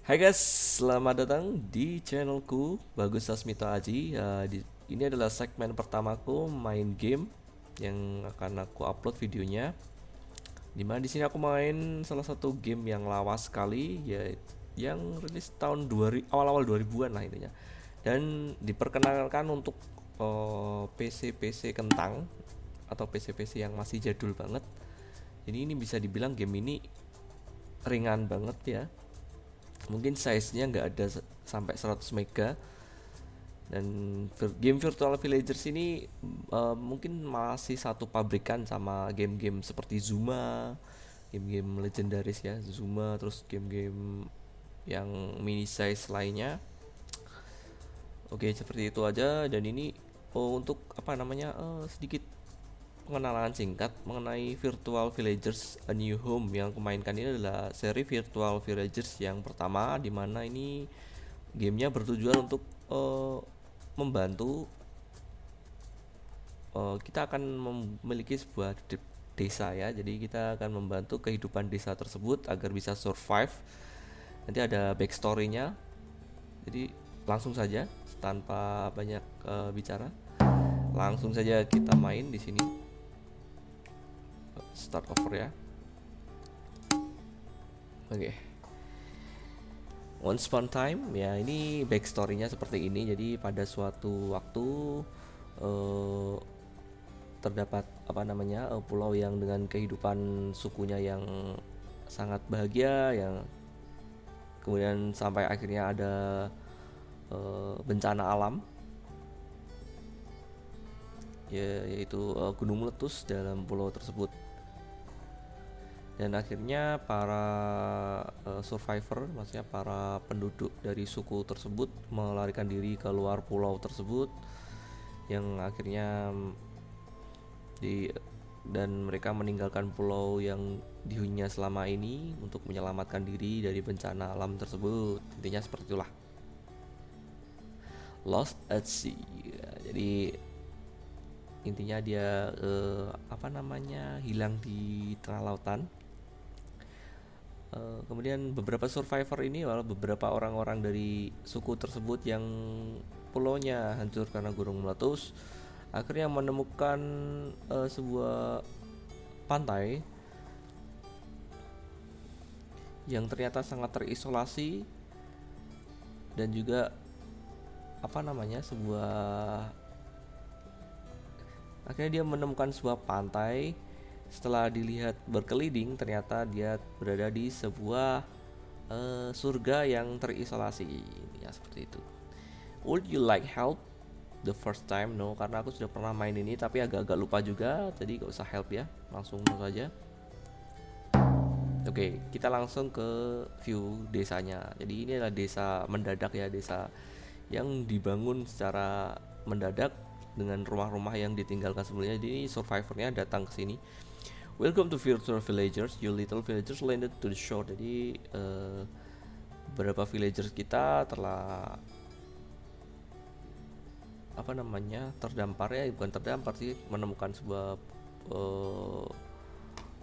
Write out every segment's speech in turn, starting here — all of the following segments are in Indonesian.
Hai guys, selamat datang di channelku Bagus Sasmito Aji. Ini adalah segmen pertamaku main game yang akan aku upload videonya. Dimana di sini aku main salah satu game yang lawas sekali, ya yang rilis tahun awal-awal 2000-an lah intinya. Dan diperkenalkan untuk PC-PC kentang atau PC-PC yang masih jadul banget. Jadi ini bisa dibilang game ini ringan banget ya, mungkin size-nya nggak ada sampai 100 mega. Dan game Virtual Villagers ini mungkin masih satu pabrikan sama game-game seperti Zuma, game-game legendaris ya, Zuma, terus game-game yang mini size lainnya. Oke, seperti itu aja. Dan ini untuk apa namanya, sedikit pengenalan singkat mengenai Virtual Villagers A New Home. Yang aku mainkan ini adalah seri Virtual Villagers yang pertama, dimana ini gamenya bertujuan untuk membantu kita akan memiliki sebuah desa ya. Jadi kita akan membantu kehidupan desa tersebut agar bisa survive. Nanti ada backstory-nya. Jadi langsung saja tanpa banyak bicara, langsung saja kita main di sini. Start over ya. Oke. Once upon time ya, ini backstory-nya seperti ini. Jadi pada suatu waktu terdapat apa namanya, pulau yang dengan kehidupan sukunya yang sangat bahagia, yang kemudian sampai akhirnya ada bencana alam ya, yaitu gunung meletus dalam pulau tersebut. Dan akhirnya para survivor, maksudnya para penduduk dari suku tersebut, melarikan diri keluar pulau tersebut, yang akhirnya dan mereka meninggalkan pulau yang dihuninya selama ini untuk menyelamatkan diri dari bencana alam tersebut. Intinya seperti itulah. Lost at Sea. Jadi intinya dia hilang di tengah lautan. Kemudian beberapa survivor ini, beberapa orang-orang dari suku tersebut yang pulaunya hancur karena gunung meletus, akhirnya menemukan sebuah pantai yang ternyata sangat terisolasi, dan juga akhirnya dia menemukan sebuah pantai. Setelah dilihat berkeliling, ternyata dia berada di sebuah surga yang terisolasi ya, seperti itu. Would you like help the first time? No, karena aku sudah pernah main ini tapi agak-agak lupa juga, jadi gak usah help ya, langsung saja. Oke, kita langsung ke view desanya. Jadi ini adalah desa mendadak ya, desa yang dibangun secara mendadak dengan rumah-rumah yang ditinggalkan sebelumnya. Jadi survivornya datang ke sini. Welcome to Virtual Villagers. Your little villagers landed to the shore. Jadi beberapa villagers kita telah terdampar ya, bukan terdampar sih, menemukan sebuah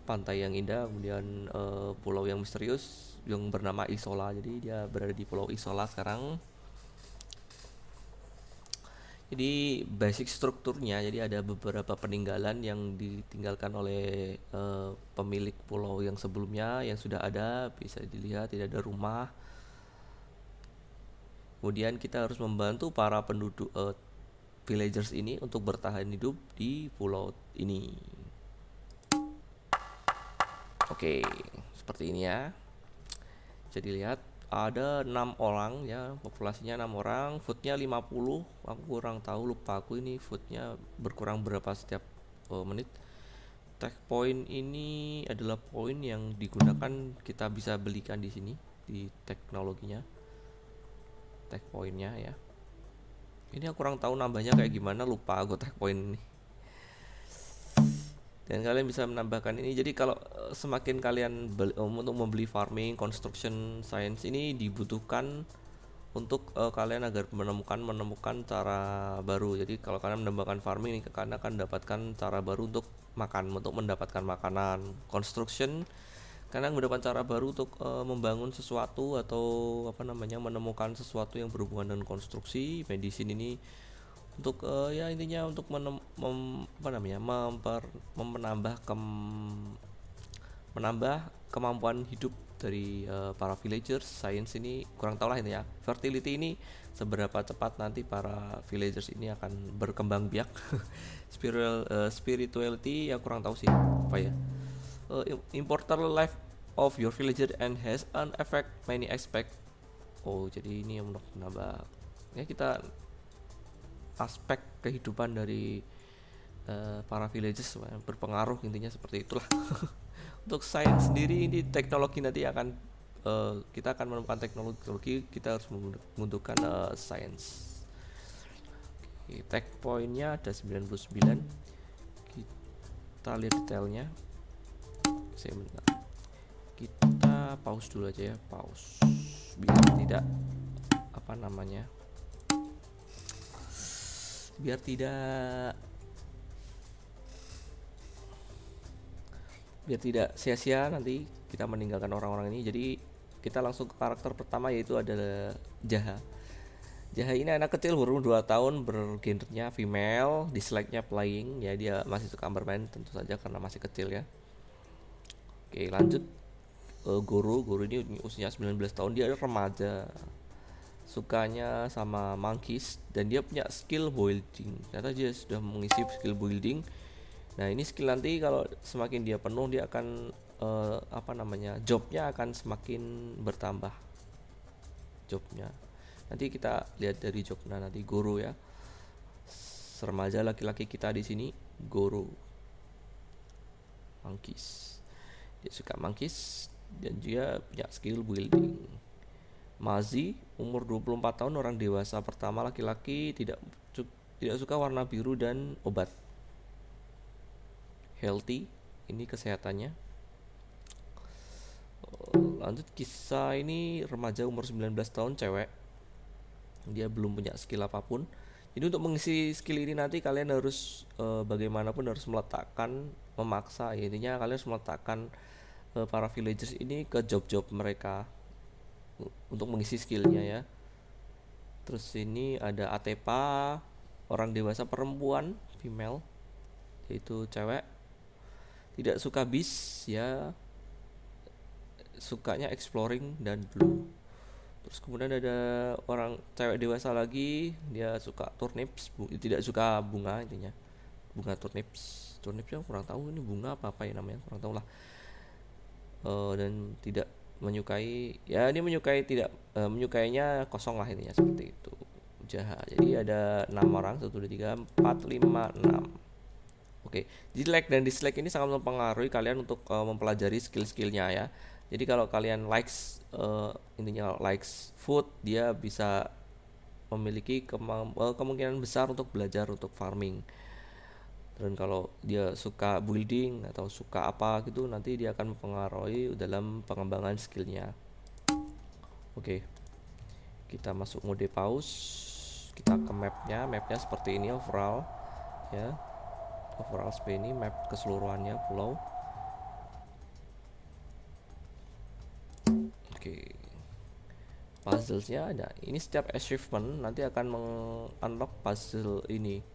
pantai yang indah, kemudian pulau yang misterius yang bernama Isola. Jadi dia berada di pulau Isola sekarang. Jadi basic strukturnya, jadi ada beberapa peninggalan yang ditinggalkan oleh pemilik pulau yang sebelumnya yang sudah ada, bisa dilihat tidak ada rumah. Kemudian kita harus membantu para penduduk villagers ini untuk bertahan hidup di pulau ini. Oke, seperti ini ya. Jadi lihat ada 6 orang ya, populasinya 6 orang, foodnya 50. Aku kurang tahu, lupa aku ini foodnya berkurang berapa setiap menit. Tech point ini adalah poin yang digunakan, kita bisa belikan di sini di teknologinya, tech pointnya ya. Ini aku kurang tahu nambahnya kayak gimana, lupa aku tech point ini. Dan kalian bisa menambahkan ini. Jadi kalau semakin kalian untuk membeli farming, construction, science, ini dibutuhkan untuk kalian agar menemukan cara baru. Jadi kalau kalian menambahkan farming, kalian akan mendapatkan cara baru untuk mendapatkan makanan. Construction, karena menggunakan cara baru untuk membangun sesuatu atau menemukan sesuatu yang berhubungan dengan konstruksi. Medicine ini untuk ya intinya untuk menambah kemampuan hidup dari para villagers. Science ini kurang tahu lah ini ya. Fertility ini seberapa cepat nanti para villagers ini akan berkembang biak. Spirituality ya kurang tahu sih apa ya. Important life of your villager and has an effect many aspect. Oh, jadi ini untuk menambah ya kita aspek kehidupan dari para villagers berpengaruh, intinya seperti itulah. Untuk sains sendiri ini teknologi nanti akan kita akan menemukan teknologi, kita harus membutuhkan sains. Tag pointnya ada 99. Kita lihat detailnya. Kita pause dulu aja ya, pause biar tidak biar tidak sia-sia nanti kita meninggalkan orang-orang ini. Jadi kita langsung ke karakter pertama, yaitu adalah Jaha. Jaha ini anak kecil berumur 2 tahun, bergendernya female, dislike-nya playing, ya dia masih suka bermain tentu saja karena masih kecil ya. Oke, lanjut. Guru ini usianya 19 tahun, dia remaja, sukanya sama monkeys, dan dia punya skill building. Ternyata dia sudah mengisi skill building. Nah, ini skill nanti kalau semakin dia penuh, dia akan jobnya akan semakin bertambah. Jobnya nanti kita lihat dari jobnya nanti. Guru ya, remaja laki-laki kita di sini, guru monkeys, dia suka monkeys dan dia punya skill building. Mazi, umur 24 tahun, orang dewasa pertama laki-laki, tidak suka warna biru dan obat. Healthy, ini kesehatannya. Lanjut, kisah ini remaja umur 19 tahun, cewek, dia belum punya skill apapun. Jadi untuk mengisi skill ini nanti kalian harus bagaimanapun harus memaksa ya, intinya kalian harus meletakkan para villagers ini ke job-job mereka untuk mengisi skillnya ya. Terus ini ada Atepa, orang dewasa perempuan, female, yaitu cewek, tidak suka bis ya, sukanya exploring dan blue. Terus kemudian ada orang cewek dewasa lagi, dia suka turnips, tidak suka bunga, intinya bunga turnips yang kurang tahu ini bunga apa ya namanya, kurang tahu lah. Dan tidak menyukai, ya ini menyukainya kosong lah, intinya seperti itu. Jaha. Jadi ada 6 orang, 1, 2, 3, 4, 5, 6. Oke, jadi like dan dislike ini sangat mempengaruhi kalian untuk mempelajari skill-skillnya ya. Jadi kalau kalian intinya likes food, dia bisa memiliki kemungkinan besar untuk belajar untuk farming. Dan kalau dia suka building atau suka apa gitu, nanti dia akan mempengaruhi dalam pengembangan skillnya. Oke, kita masuk mode pause, kita ke mapnya seperti ini overall ya. Overall sp ini map keseluruhannya pulau. Oke, puzzlesnya ada. Ini setiap achievement nanti akan unlock puzzle ini.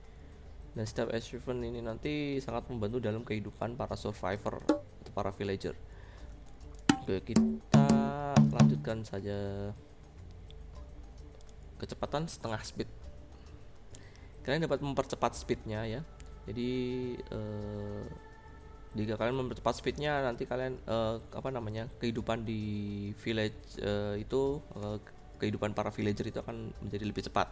Dan setiap achievement ini nanti sangat membantu dalam kehidupan para survivor atau para villager. Oke, kita lanjutkan saja. Kecepatan setengah speed. Kalian dapat mempercepat speednya ya. Jadi jika kalian mempercepat speednya, nanti kalian kehidupan di village kehidupan para villager itu akan menjadi lebih cepat.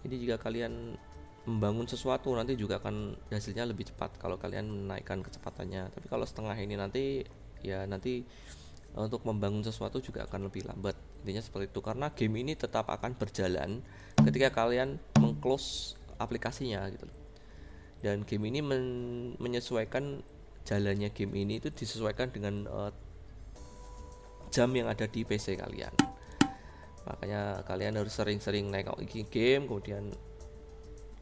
Jadi jika kalian membangun sesuatu, nanti juga akan hasilnya lebih cepat kalau kalian menaikkan kecepatannya. Tapi kalau setengah ini nanti untuk membangun sesuatu juga akan lebih lambat. Intinya seperti itu, karena game ini tetap akan berjalan ketika kalian meng-close aplikasinya gitu. Dan game ini menyesuaikan jalannya, game ini itu disesuaikan dengan jam yang ada di PC kalian. Makanya kalian harus sering-sering naik game, kemudian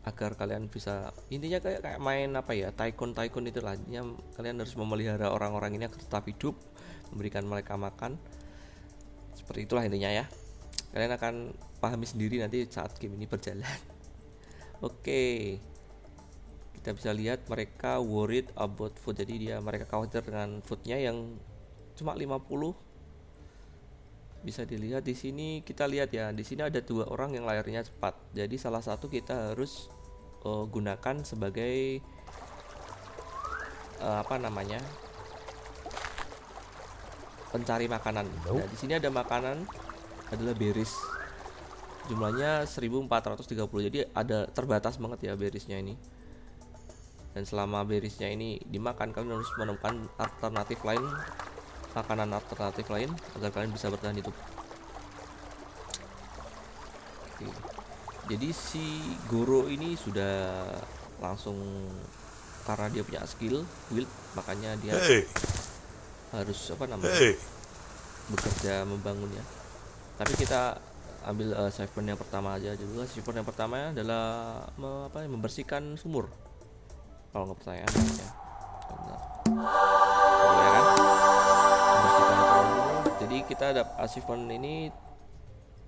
agar kalian bisa, intinya kayak main tycoon itulah. Intinya kalian harus memelihara orang-orang ini agar tetap hidup, memberikan mereka makan. Seperti itulah intinya ya. Kalian akan pahami sendiri nanti saat game ini berjalan. Oke. Kita bisa lihat mereka worried about food. Jadi mereka khawatir dengan foodnya yang cuma 50. Bisa dilihat di sini, kita lihat ya. Di sini ada 2 orang yang layarnya cepat. Jadi salah satu kita harus gunakan sebagai pencari makanan. Nah, di sini ada makanan adalah berries. Jumlahnya 1430. Jadi ada terbatas banget ya berriesnya ini. Dan selama berriesnya ini dimakan, kalian harus menemukan alternatif lain, makanan alternatif lain agar kalian bisa bertahan hidup. Oke. Jadi si Goro ini sudah langsung, karena dia punya skill build, makanya dia harus bekerja membangunnya. Tapi kita ambil achievement yang pertama aja dulu. Achievement yang pertama adalah membersihkan sumur. Kalau nggak percaya ya. Ya kan? Membersihkan sumur. Jadi kita dapat achievement ini,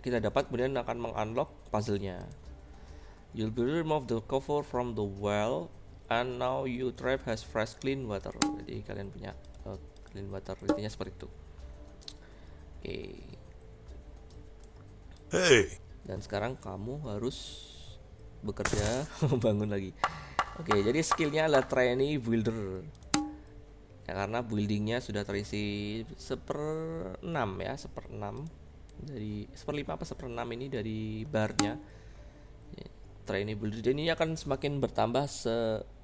kita dapat kemudian akan mengunlock puzzle-nya. You'll be remove the cover from the well and now you trap has fresh clean water. Jadi kalian punya clean water, intinya seperti itu. Oke. Dan sekarang kamu harus bekerja membangun lagi. Oke, jadi skillnya adalah trainee builder. Ya, karena buildingnya sudah terisi 1/6 ya, 1/6 dari 1/5 apa 1/6 ini dari barnya. Trainee builder ini akan semakin bertambah,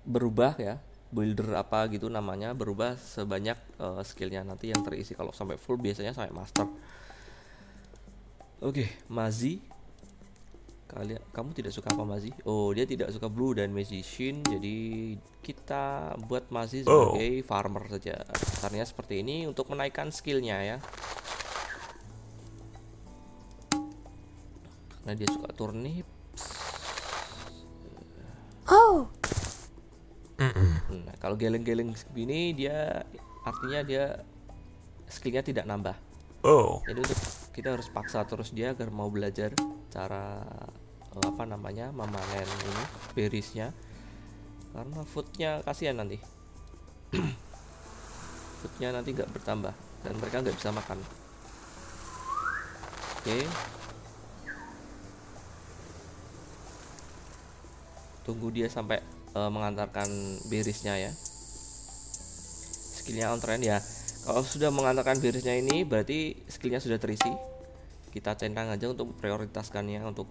berubah ya, builder apa gitu namanya, berubah sebanyak skillnya nanti yang terisi. Kalau sampai full biasanya sampai master. Oke, Mazi. Kamu tidak suka apa Mazi? Oh, dia tidak suka blue dan magician. Jadi kita buat Mazi sebagai farmer saja. Caranya seperti ini untuk menaikkan skillnya ya. Karena dia suka turnip. Nah, kalau geleng-geleng begini dia artinya dia skillnya tidak nambah. Jadi untuk kita harus paksa terus dia agar mau belajar cara memanen ini berriesnya, karena foodnya kasihan nanti. Foodnya nanti nggak bertambah dan mereka nggak bisa makan. Oke. Tunggu dia sampai mengantarkan berriesnya ya. Skillnya on trend ya. Kalau sudah mengantarkan berriesnya ini berarti skillnya sudah terisi. Kita centang aja untuk prioritaskannya untuk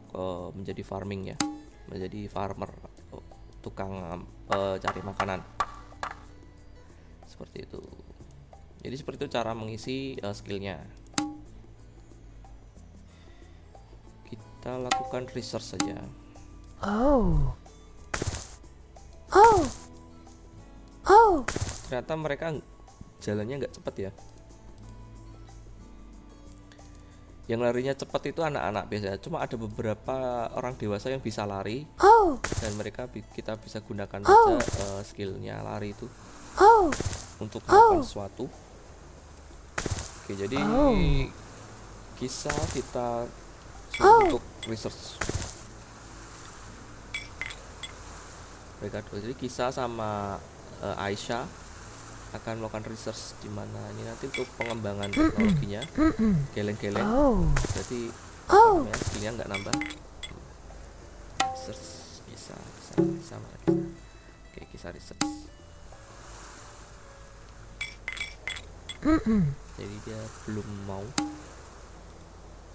menjadi farming ya, menjadi farmer, tukang cari makanan. Seperti itu. Jadi seperti itu cara mengisi skillnya. Kita lakukan research saja. Ternyata mereka jalannya nggak cepat ya. Yang larinya cepat itu anak-anak biasanya. Cuma ada beberapa orang dewasa yang bisa lari. Dan kita bisa gunakan saja skillnya lari itu untuk melakukan sesuatu. Oke, jadi kisah kita untuk research. Mereka dua, jadi Kisah sama Aisyah akan melakukan research di mana ini nanti untuk pengembangan teknologinya. Geleng-geleng. Berarti skillnya nggak nambah. Research Kisah sama Kisah. Oke, Kisah research. Jadi dia belum mau.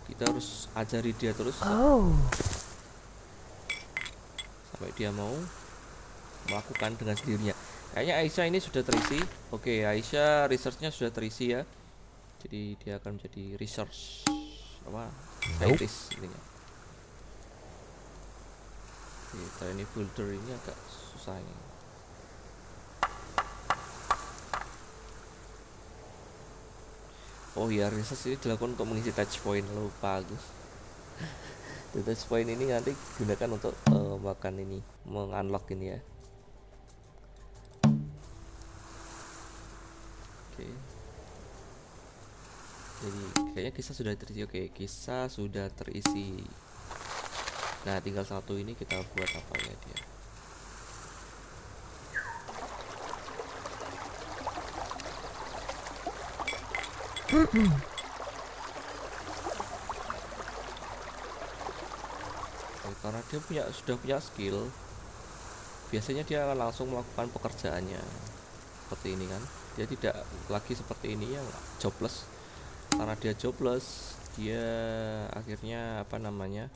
Kita harus ajari dia terus sampai dia mau melakukan dengan sendirinya. Kayaknya Aisyah ini sudah terisi. Oke, Aisyah researchnya sudah terisi ya. Jadi dia akan menjadi research scientist intinya. Kita ini builder ini agak susah ini. Oh ya, research ini dilakukan untuk mengisi touch point. Lupa aku. Touch point ini nanti gunakan untuk mengunlock ini ya. Oke. Jadi kayaknya kisah sudah terisi. Oke, kisah sudah terisi. Nah, tinggal satu ini kita buat apa ya dia. Karena dia sudah punya skill, biasanya dia akan langsung melakukan pekerjaannya seperti ini kan. Dia tidak lagi seperti ini yang jobless. Karena dia jobless, dia akhirnya apa namanya,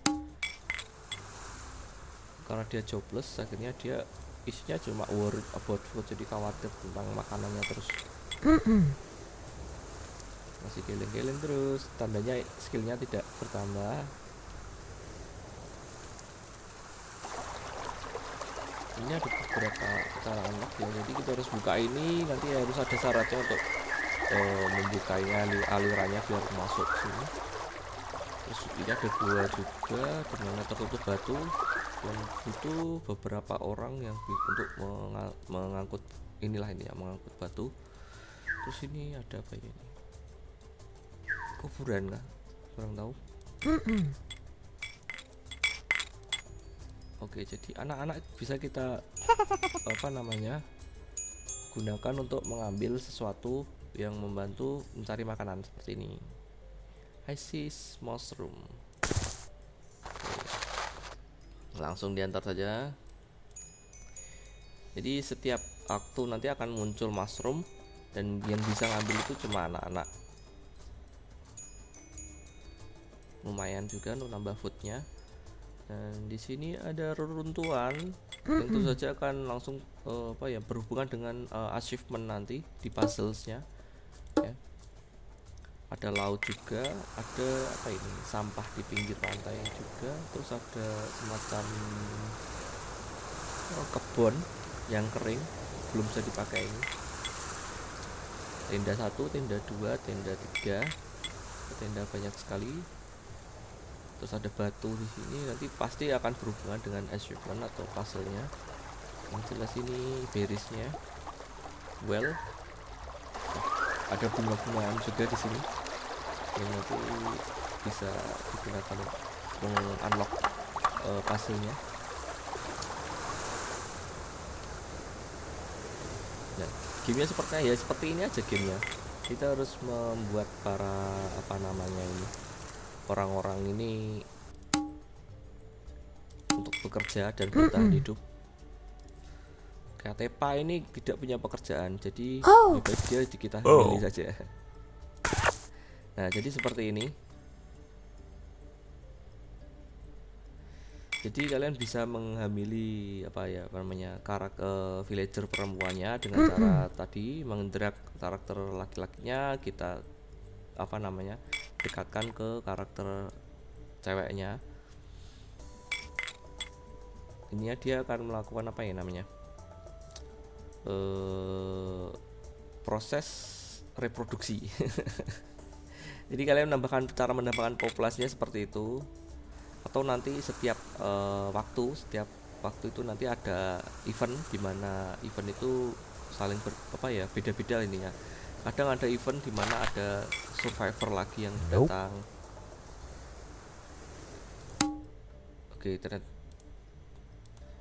karena dia jobless akhirnya dia isinya cuma worried about food, jadi khawatir tentang makanannya terus. Masih geleng-geleng terus, tandanya skillnya tidak bertambah. Ini ada beberapa cara unlock ya, jadi kita harus buka ini, nanti harus ada syaratnya untuk membukanya alirannya biar masuk sini. Terus ini ada dua juga dimana tertutup batu dan butuh beberapa orang yang untuk mengangkut inilah ini ya, mengangkut batu. Terus ini ada apa ini, kuburan kah, kurang tahu. Oke, jadi anak-anak bisa kita apa namanya, gunakan untuk mengambil sesuatu yang membantu mencari makanan seperti ini. I see mushroom. Oke. Langsung diantar saja. Jadi setiap waktu nanti akan muncul mushroom dan yang bisa ngambil itu cuma anak-anak. Lumayan juga untuk nambah foodnya. Dan di sini ada reruntuhan, tentu saja akan langsung apa ya, berhubungan dengan achievement nanti di puzzlesnya ya. Ada laut juga, ada apa ini, sampah di pinggir pantai juga, terus ada semacam kebun yang kering belum bisa dipakai ini. Tenda 1, tenda 2, tenda 3, tenda banyak sekali. Terus ada batu di sini, nanti pasti akan berhubungan dengan achievement atau puzzle-nya. Yang jelas ini berisnya. Well, ada bunga-bungaan juga di sini yang nanti bisa digunakan untuk unlock puzzle-nya. Nah, gamenya seperti ini aja gamenya. Kita harus membuat para apa namanya ini, orang-orang ini untuk bekerja dan bertahan hidup. Kayak Tepa ini tidak punya pekerjaan, jadi lebih baik dia kita hamili saja. Nah, jadi seperti ini. Jadi kalian bisa menghamili apa ya namanya, karakter villager perempuannya dengan cara tadi mengendrak karakter laki-lakinya, kita apa namanya, dekatkan ke karakter ceweknya. Ini dia akan melakukan apa ya namanya, proses reproduksi. Jadi kalian cara menambahkan populasinya seperti itu, atau nanti setiap waktu itu nanti ada event, dimana event itu saling beda-beda ininya. Kadang ada event dimana ada survivor lagi yang datang. Oke,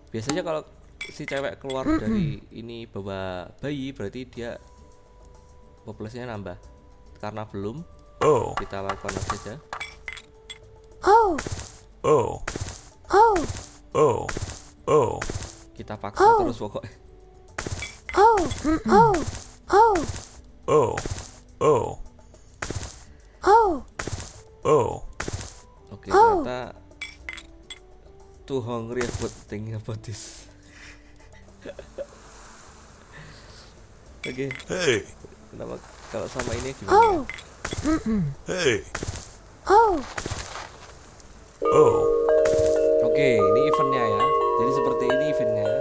biasanya kalau si cewek keluar dari ini bawa bayi, berarti dia populasinya nambah. Karena belum, kita lakukan saja. Kita paksa terus pokoknya. Oke, ternyata too hungry about thinking about this. Oke. Hey. Kenapa kalau sama ini gimana? Hey. Oke, ini eventnya ya. Jadi seperti ini eventnya.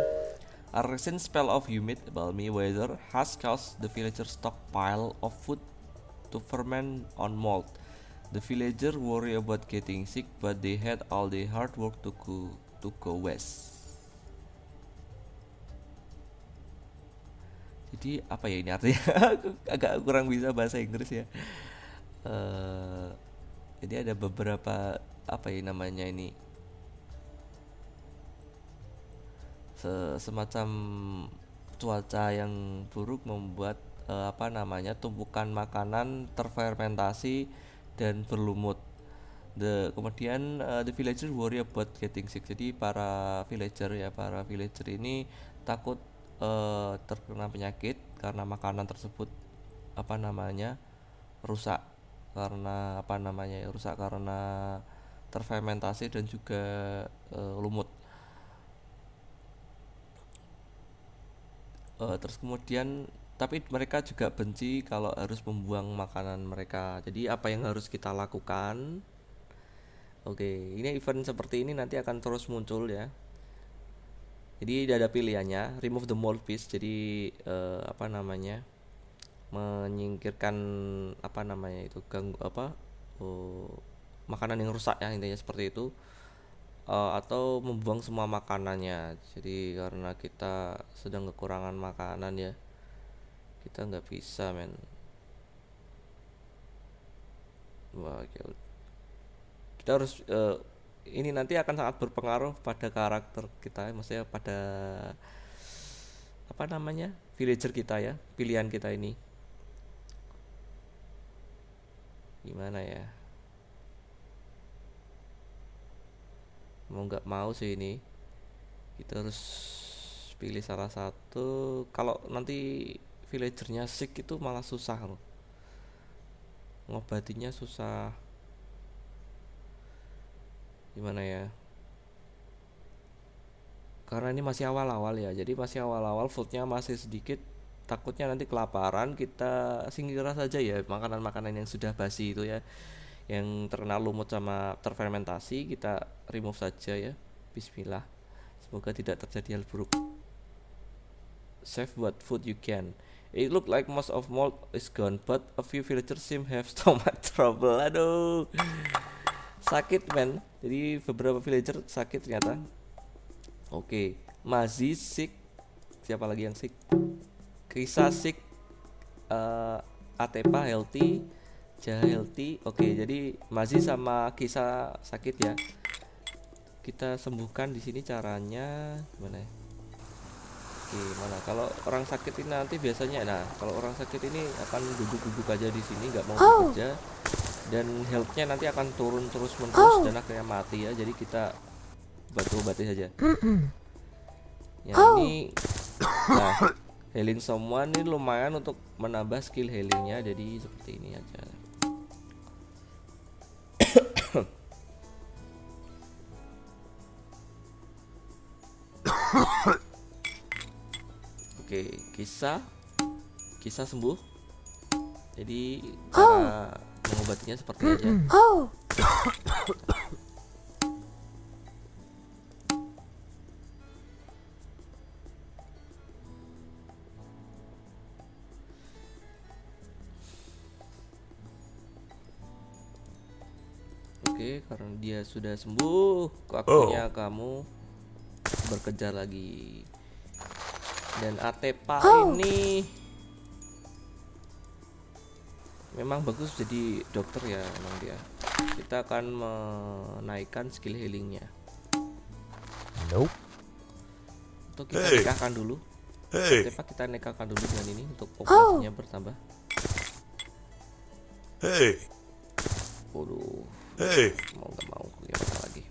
A recent spell of humid, balmy weather has caused the villager stockpile of food to ferment on mold. The villager worry about getting sick, but they had all the hard work to go west. Jadi apa ya ini artinya? Agak kurang bisa bahasa Inggris ya. eh jadi ada beberapa apa ya namanya ini, semacam cuaca yang buruk membuat apa namanya tumpukan makanan terfermentasi dan berlumut. Kemudian the villager worry about getting sick. Jadi para villager ini takut terkena penyakit karena makanan tersebut apa namanya rusak, karena apa namanya rusak karena terfermentasi dan juga lumut. Terus kemudian tapi mereka juga benci kalau harus membuang makanan mereka. Jadi apa yang harus kita lakukan? Oke, ini event seperti ini nanti akan terus muncul ya. Jadi ada pilihannya, remove the mold piece. Jadi apa namanya? Menyingkirkan apa namanya itu makanan yang rusak ya, intinya seperti itu. Atau membuang semua makanannya. Jadi karena kita sedang kekurangan makanan ya, kita nggak bisa men. Wah, kita harus ini nanti akan sangat berpengaruh pada karakter kita, maksudnya pada apa namanya villager kita ya, pilihan kita ini gimana ya, mau nggak mau sih ini kita harus pilih salah satu. Kalau nanti villagernya sick itu malah susah loh, ngobatinya susah, gimana ya, karena ini masih awal-awal ya, jadi masih awal-awal, foodnya masih sedikit, takutnya nanti kelaparan, kita singkirkan saja ya makanan-makanan yang sudah basi itu ya, yang terkena lumut sama terfermentasi, kita remove saja ya. Bismillah, semoga tidak terjadi hal buruk. Save what food you can. It look like most of mold is gone, but a few villagers seem have stomach trouble. Aduh, sakit men, jadi beberapa villager sakit ternyata. Oke, Mazi sick. Siapa lagi yang sick? Krisa sick, Atepa healthy, Jaha healthy. Oke, jadi Mazi sama Kisa sakit ya. Kita sembuhkan di sini caranya gimana ya? Gimana? Kalau orang sakit ini nanti biasanya, nah kalau orang sakit ini akan duduk-duduk aja di sini, nggak mau bekerja, dan healthnya nanti akan turun terus menerus dan akhirnya mati ya. Jadi kita obati saja. Yang ini, nah healing someone ini lumayan untuk menambah skill healingnya, jadi seperti ini aja. Oke, kisah sembuh. Jadi cara mengobatinya seperti aja. Oke, karena dia sudah sembuh, waktunya kamu bekerja lagi. Dan Atepa ini memang bagus jadi dokter ya, memang dia. Kita akan menaikkan skill healingnya. Nope. Untuk kita nikahkan dulu. Atepa kita nikahkan dulu dengan ini untuk populasinya bertambah. Waduh. Mau nggak mau gimana lagi?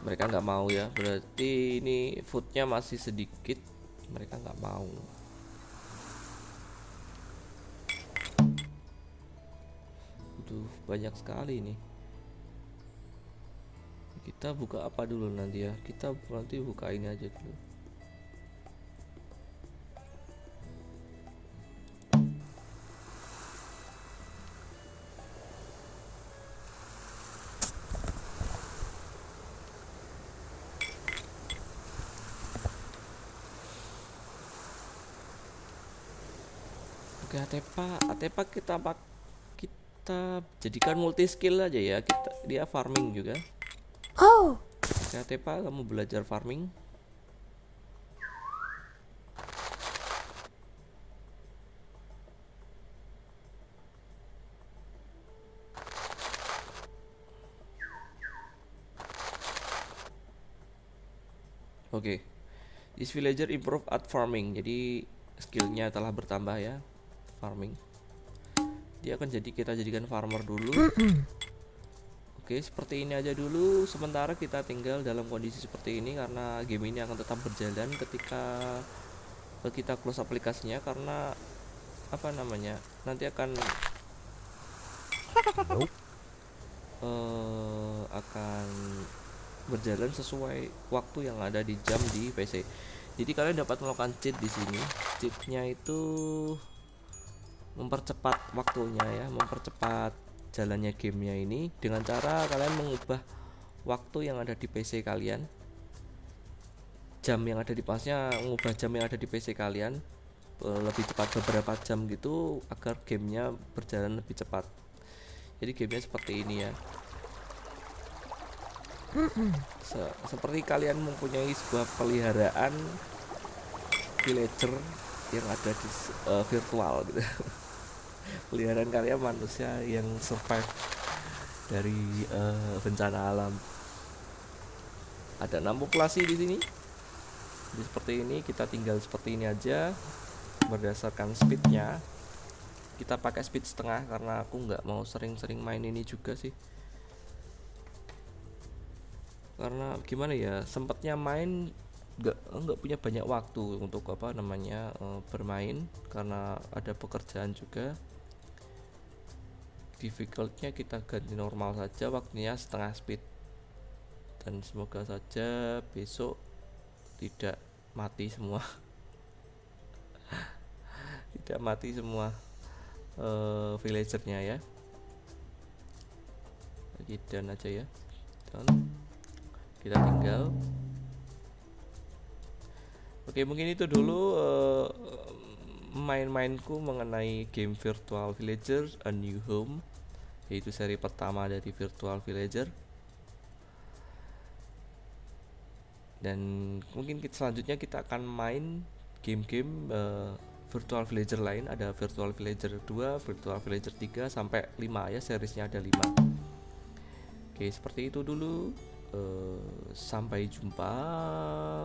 Mereka nggak mau ya, berarti ini foodnya masih sedikit, mereka nggak mau. Banyak sekali ini. Kita buka apa dulu nanti ya? Kita nanti buka ini aja dulu. Oke, Atepa kita jadikan multi skill aja ya. Dia farming juga. Oke, Atepa kamu belajar farming. Oke. This villager improve at farming. Jadi skillnya telah bertambah ya, farming. Dia akan kita jadikan farmer dulu. Oke, seperti ini aja dulu. Sementara kita tinggal dalam kondisi seperti ini karena game ini akan tetap berjalan ketika kita close aplikasinya, karena apa namanya, nanti akan Nope. akan berjalan sesuai waktu yang ada di jam di PC. Jadi kalian dapat melakukan cheat di sini. Cheatnya itu mempercepat waktunya ya, mempercepat jalannya gamenya ini dengan cara kalian mengubah waktu yang ada di PC kalian, jam yang ada di pasnya, mengubah jam yang ada di PC kalian lebih cepat beberapa jam gitu agar gamenya berjalan lebih cepat. Jadi gamenya seperti ini ya. Seperti kalian mempunyai sebuah peliharaan villager yang ada di virtual gitu. Peliharaan kalian manusia yang survive dari bencana alam. Ada 6 populasi di sini. Jadi seperti ini, kita tinggal seperti ini aja. Berdasarkan speednya, kita pakai speed setengah karena aku nggak mau sering-sering main ini juga sih. Karena gimana ya, sempatnya main nggak punya banyak waktu untuk apa namanya bermain karena ada pekerjaan juga. Difficultnya kita ganti normal saja, waktunya setengah speed, dan semoga saja besok tidak mati semua. Tidak mati semua villagernya ya. Lagi dan aja ya, dan kita tinggal. Oke, mungkin itu dulu main-mainku mengenai game Virtual Villager A New Home, yaitu seri pertama dari Virtual Villager. Dan mungkin selanjutnya kita akan main game-game Virtual Villager lain. Ada Virtual Villager 2, Virtual Villager 3 sampai 5 ya, seriesnya ada 5. Oke, seperti itu dulu. Sampai jumpa,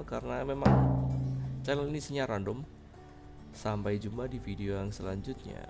karena memang channel ini isinya random. Sampai jumpa di video yang selanjutnya.